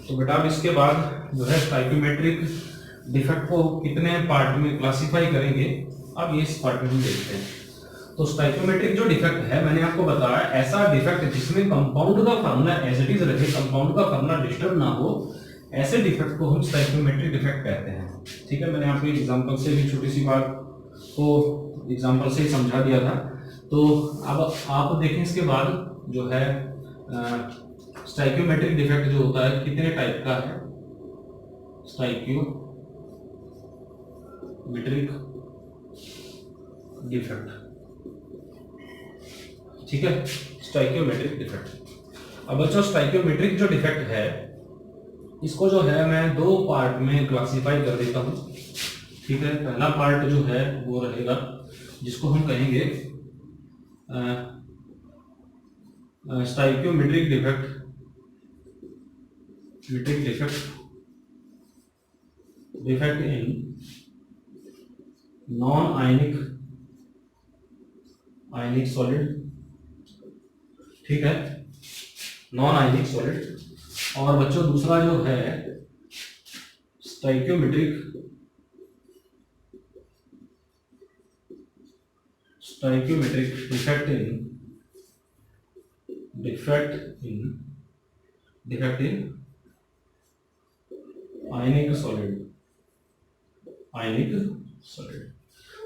तो बेटा अब इसके बाद जो है स्टाइक्योमेट्रिक डिफेक्ट को कितने पार्ट में क्लासिफाई करेंगे, अब ये इस पार्ट में हम देखते हैं। तो स्टाइक्योमेट्रिक जो डिफेक्ट है मैंने आपको बताया ऐसा डिफेक्ट जिसमें कंपाउंड का फार्मूला एज इट इज रहे, कंपाउंड का फार्मूला डिस्टर्ब ना हो, ऐसे डिफेक्ट को हम स्टाइक्योमेट्रिक डिफेक्ट कहते हैं। ठीक है, मैंने आपको एग्जांपल से भी छोटी सी बात को एग्जांपल से ही समझा दिया था। तो अब आप देखें इसके बाद जो है स्टाइक्योमेट्रिक डिफेक्ट जो होता है कितने टाइप का है। स्टाइक्योमेट्रिक डिफेक्ट, ठीक है, स्टाइक्योमेट्रिक डिफेक्ट। अब बच्चों स्टाइक्योमेट्रिक जो डिफेक्ट है इसको जो है मैं दो पार्ट में क्लासिफाई कर देता हूं। ठीक है, पहला पार्ट जो है वो रहेगा जिसको हम कहेंगे stoichiometric defect, defect in non ionic solid. ठीक है, नॉन आयनिक सॉलिड। और बच्चों दूसरा जो है stoichiometric defect in ionic solid.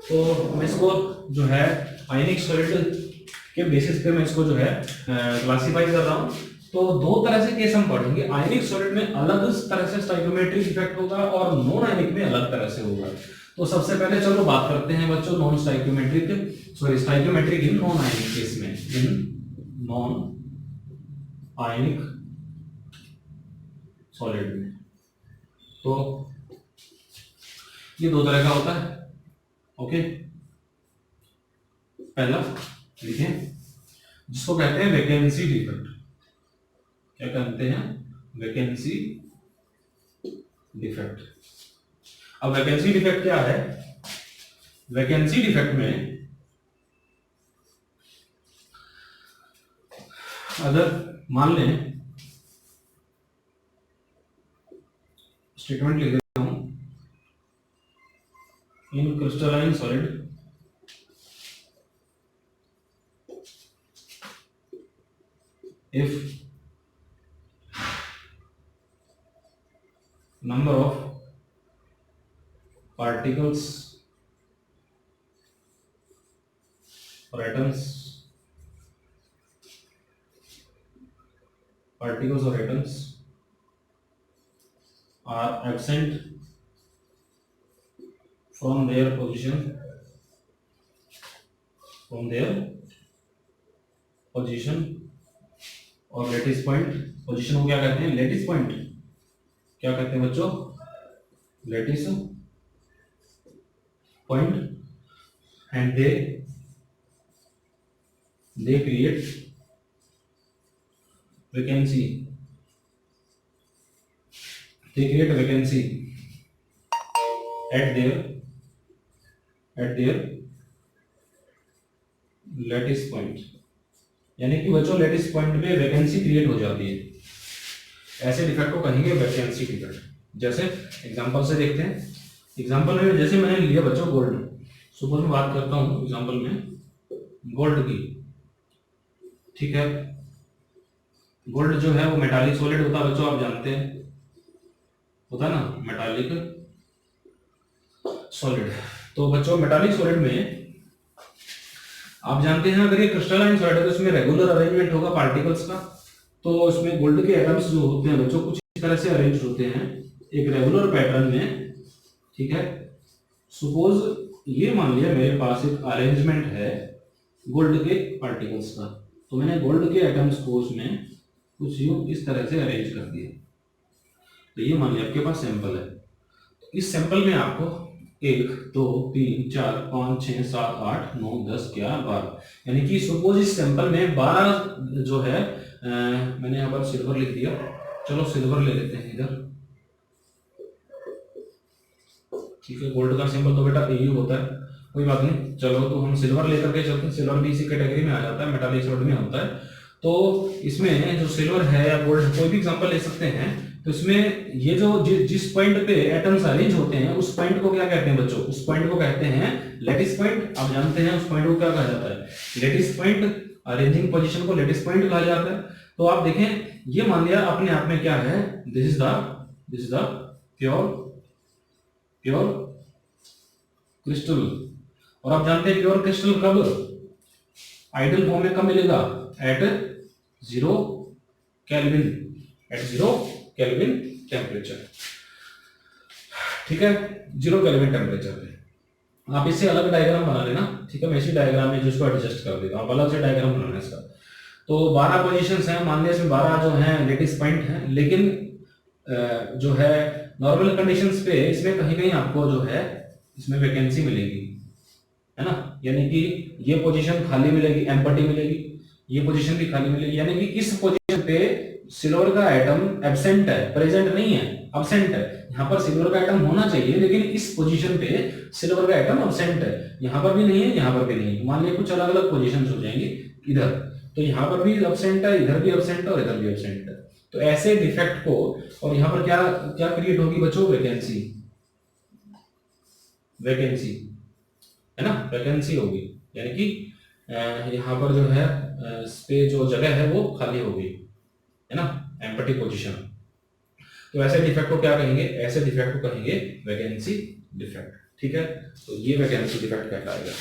तो मैं इसको जो है आयनिक सॉलिड के बेसिस पे मैं इसको जो है क्लासिफाई कर रहा हूं। तो दो तरह से केस हम पढ़ेंगे, आयनिक सॉलिड में अलग तरह से स्टाइक्योमेट्रिक इफेक्ट होगा और नॉन आयनिक में अलग तरह से होगा। तो सबसे पहले चलो बात करते हैं बच्चों non stoichiometric in non ionic case में, इन नॉन आयनिक सॉलिड में। तो ये दो तरह का होता है। ओके, पहला लिखें जिसको कहते हैं वैकेंसी डिफेक्ट। क्या कहते हैं? Vacancy defect. अब वैकेंसी डिफेक्ट क्या है? वैकेंसी डिफेक्ट में अगर मान लें स्टेटमेंट लिख देता हूं, in crystalline solid if number of particles or atoms are absent from their position और लेटिस पॉइंट। पोजीशन को क्या कहते हैं? Lattice point. क्या कहते हैं बच्चों? Lattice point. And they create vacancy. At their lattice point, यानी कि बच्चों लेटिस पॉइंट पे वैकेंसी क्रिएट हो जाती है। ऐसे डिफेक्ट को कहेंगे वैकेंसी डिफेक्ट। जैसे एग्जांपल से देखते हैं। एग्जांपल में जैसे मैंने लिया बच्चों गोल्ड, सुपर में बात करता हूं एग्जांपल में गोल्ड की। ठीक है, गोल्ड जो है वो मेटालिक सॉलिड होता है बच्चों, आप जानते हैं, होता है ना मेटालिक सॉलिड। तो बच्चों मेटालिक सॉलिड में आप जानते हैं अगर ये क्रिस्टलाइन सॉलिड है तो इसमें रेगुलर अरेंजमेंट होगा पार्टिकल्स का। तो इसमें गोल्ड के एटम्स जो होते हैं बच्चों कुछ इस तरह से अरेंज होते हैं एक रेगुलर पैटर्न में। ठीक है, सपोज ये मान लिया मेरे पास एक अरेंजमेंट है गोल्ड के पार्टिकल्स का, तो मैंने गोल्ड के एटम्स को उसमें कुछ यूं इस तरह से अरेंज कर दिया। तो ये मान लिया आपके पास सैंपल है। इस सैंपल में आपको 1 2 3 4 5 6 7 8 9 10 11 12, यानी कि सपोज इस सैंपल में 12 जो है मैंने यहाँ पर सिल्वर लिख दिया। चलो सिल्वर ले लेते हैं इधर। ठीक है, गोल्ड का सिंबल तो बेटा AU होता है, कोई बात नहीं। चलो तो हम सिल्वर लेकर के चलते हैं, सिल्वर भी इसी कैटेगरी में आ जाता है, मेटालिक सॉलिड में होता है। तो इसमें जो सिल्वर है या गोल्ड, कोई भी एग्जांपल ले सकते हैं, तो इसमें ये जो जिस पॉइंट पे एटम्स अरेंज होते हैं उस पॉइंट को क्या कहते हैं बच्चों? उस पॉइंट को कहते हैं लैटिस पॉइंट। आप जानते हैं उस पॉइंट को क्या कहा जाता है? Lattice point. अरेंजिंग पोजीशन को लैटिस पॉइंट कहा जाता है। तो आप देखें, ये मान लिया अपने आप में क्या है, this is the pure crystal. और आप जानते हैं प्योर क्रिस्टल कब आइडियल फॉर्म में कब मिलेगा? At 0 kelvin, at 0 kelvin temperature. ठीक है, 0 केल्विन टेम्परेचर पे। आप इससे अलग डायग्राम बना लेना, ठीक है, मैं इसी डायग्राम में जिसको एडजस्ट कर देता हूँ, अलग से डायग्राम बनाना है इसका। तो 12 पोजीशंस हैं, मान लिया इसमें 12 जो हैं लेटिस पॉइंट हैं, लेकिन जो है नॉर्मल कंडीशंस पे इसमें कहीं कहीं आपको जो है इसमें वैकेंसी मिलेगी, है ना, यानी कि ये पोजीशन खाली मिलेगी, एम्प्टी मिलेगी, ये पोजीशन भी खाली मिलेगी, यानी कि इस पोजीशन पे सिल्वर का एटम एब्सेंट है, प्रेजेंट नहीं है, एब्सेंट है। यहाँ पर सिल्वर का एटम होना चाहिए, लेकिन इस पोजीशन पे सिल्वर का एटम एब्सेंट है, यहाँ पर भी नहीं है, यहाँ पर भी नहीं है। मान लिया कुछ अलग अलग पोजीशंस हो जाएंगी इधर, तो यहाँ पर भी एब्सेंट है, इधर भी एब्सेंट है और इधर भी एब्सेंट है। तो ऐसे डिफेक्ट को, और यहाँ पर क्या क्या क्रिएट होगी बच्चों? वैकेंसी, वैकेंसी, है ना, वैकेंसी होगी, यानी कि यहाँ पर जो है इस पे जो जगह है वो खाली होगी, है ना, एम्प्टी पोजीशन। तो ऐसे डिफेक्ट को क्या कहेंगे? ऐसे डिफेक्ट को कहेंगे वैकेंसी डिफेक्ट। ठीक है, तो ये वैकेंसी डिफेक्ट कहलाएगा।